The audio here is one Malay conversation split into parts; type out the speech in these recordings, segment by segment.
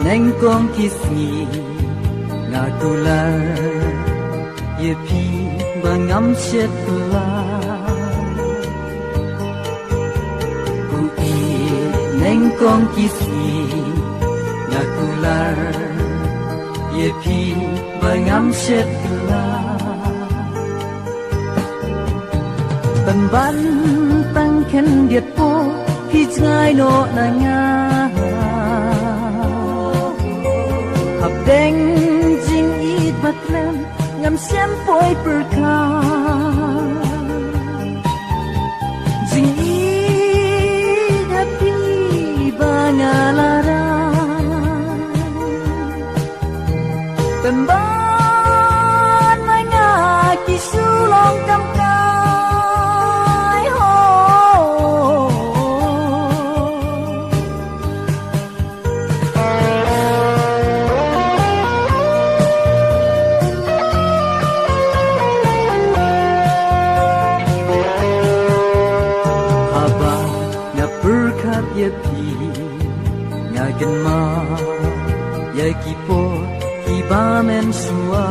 Neng kong kisni ngakular ye pi bangam chetla ku i neng kong kisni ngakular ye pi bangam chetla ban ban tang khen diet po pi ngai no na nga Deng jing it batlam ngam sem poi perka jing it happy bangalara pemban manga kisulong kamkai ho ye pi nya gen ma ye ki po ki ba men suwa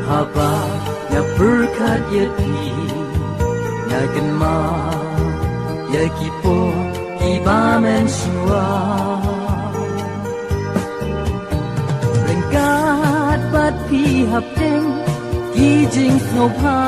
haba nya berkat ye pi nya gen ma ye ki po ki ba men suwa rengkat bat pi hap deng ki jing snow pa